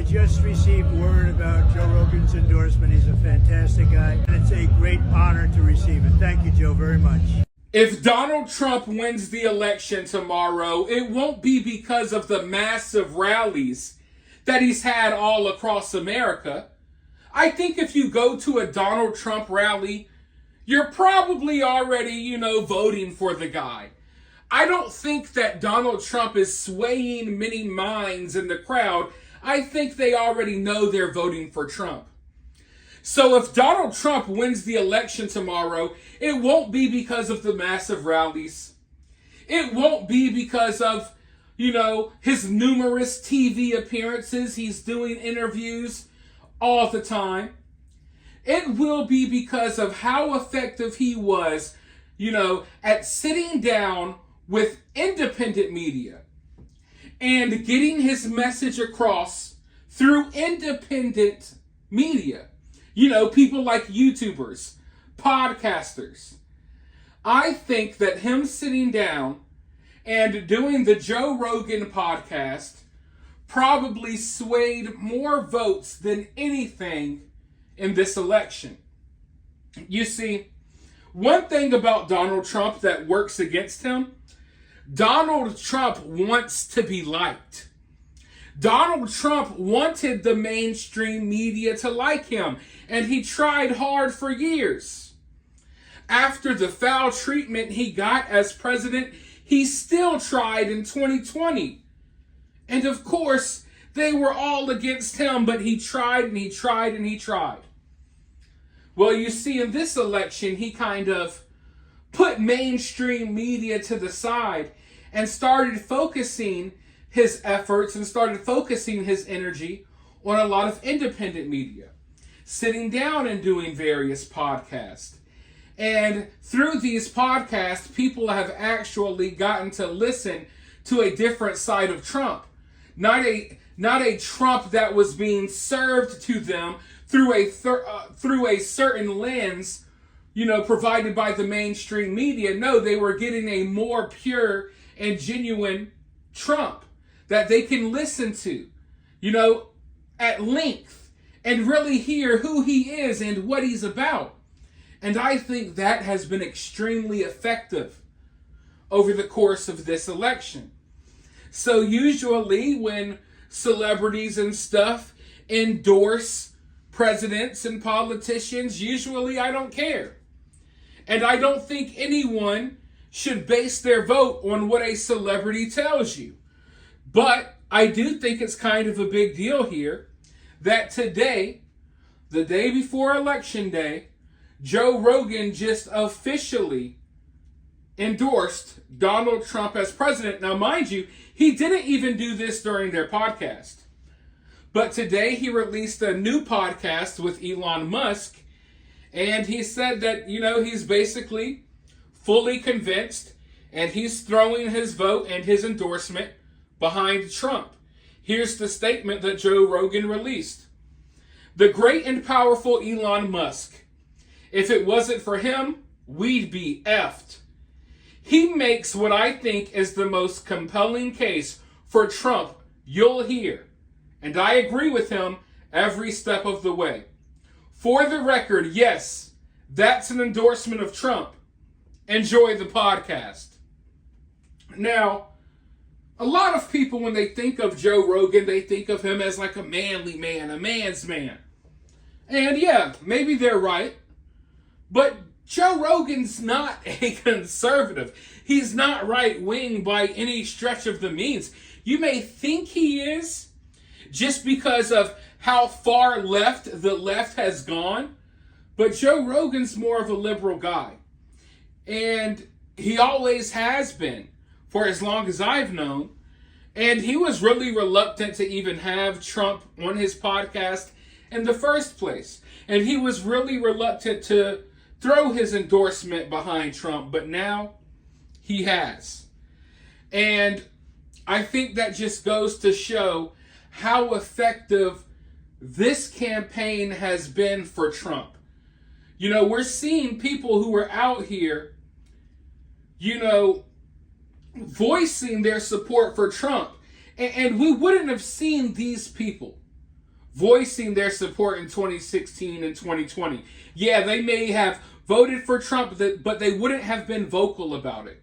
just received word about Joe Rogan's endorsement. He's a fantastic guy, and it's a great honor to receive it. Thank you, Joe, very much. If Donald Trump wins the election tomorrow, it won't be because of the massive rallies that he's had all across America. I think if you go to a Donald Trump rally, you're probably already, voting for the guy. I don't think that Donald Trump is swaying many minds in the crowd. I think they already know they're voting for Trump. So if Donald Trump wins the election tomorrow, it won't be because of the massive rallies. It won't be because of, his numerous TV appearances. He's doing interviews all the time. It will be because of how effective he was, at sitting down with independent media and getting his message across through independent media. People like YouTubers, podcasters. I think that him sitting down and doing the Joe Rogan podcast probably swayed more votes than anything in this election. You see, one thing about Donald Trump that works against him, Donald Trump wants to be liked. Donald Trump wanted the mainstream media to like him, and he tried hard for years. After the foul treatment he got as president, he still tried in 2020. And of course, they were all against him, but he tried and he tried and he tried. Well, you see, in this election, he kind of put mainstream media to the side and started focusing his efforts and started focusing his energy on a lot of independent media, sitting down and doing various podcasts. And through these podcasts, people have actually gotten to listen to a different side of Trump. Not a Trump that was being served to them through a certain lens, provided by the mainstream media. No, they were getting a more pure and genuine Trump that they can listen to, at length and really hear who he is and what he's about. And I think that has been extremely effective over the course of this election. So usually when celebrities and stuff endorse presidents and politicians, usually I don't care. And I don't think anyone should base their vote on what a celebrity tells you. But I do think it's kind of a big deal here that today, the day before Election Day, Joe Rogan just officially endorsed Donald Trump as president. Now, mind you, he didn't even do this during their podcast. But today he released a new podcast with Elon Musk, and he said that, he's basically fully convinced, and he's throwing his vote and his endorsement behind Trump. Here's the statement that Joe Rogan released. The great and powerful Elon Musk. If it wasn't for him, we'd be effed. He makes what I think is the most compelling case for Trump you'll hear. And I agree with him every step of the way. For the record, yes, that's an endorsement of Trump. Enjoy the podcast. Now, a lot of people, when they think of Joe Rogan, they think of him as like a manly man, a man's man. And yeah, maybe they're right. But Joe Rogan's not a conservative. He's not right-wing by any stretch of the means. You may think he is just because of how far left the left has gone. But Joe Rogan's more of a liberal guy. And he always has been for as long as I've known. And he was really reluctant to even have Trump on his podcast in the first place. And he was really reluctant to throw his endorsement behind Trump, but now he has. And I think that just goes to show how effective this campaign has been for Trump. We're seeing people who are out here, voicing their support for Trump. And we wouldn't have seen these people voicing their support in 2016 and 2020. Yeah, they may have voted for Trump, but they wouldn't have been vocal about it.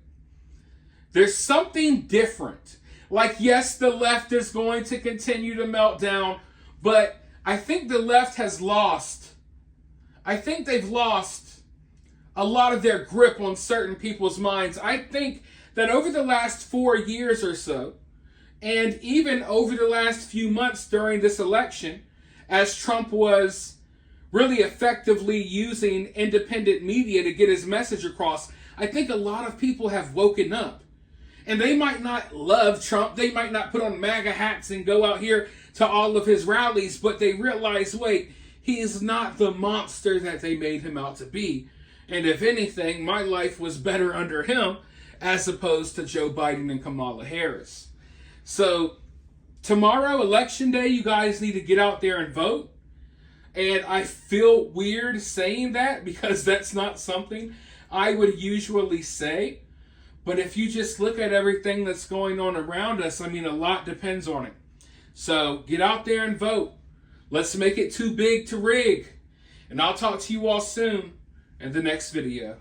There's something different. Like, yes, the left is going to continue to melt down, but I think the left has lost. I think they've lost a lot of their grip on certain people's minds. I think that over the last 4 years or so, and even over the last few months during this election, as Trump was really effectively using independent media to get his message across, I think a lot of people have woken up. And they might not love Trump. They might not put on MAGA hats and go out here to all of his rallies, but they realize, wait, he is not the monster that they made him out to be. And if anything, my life was better under him as opposed to Joe Biden and Kamala Harris. So tomorrow, Election Day, you guys need to get out there and vote. And I feel weird saying that because that's not something I would usually say. But if you just look at everything that's going on around us, I mean, a lot depends on it. So get out there and vote. Let's make it too big to rig. And I'll talk to you all soon in the next video.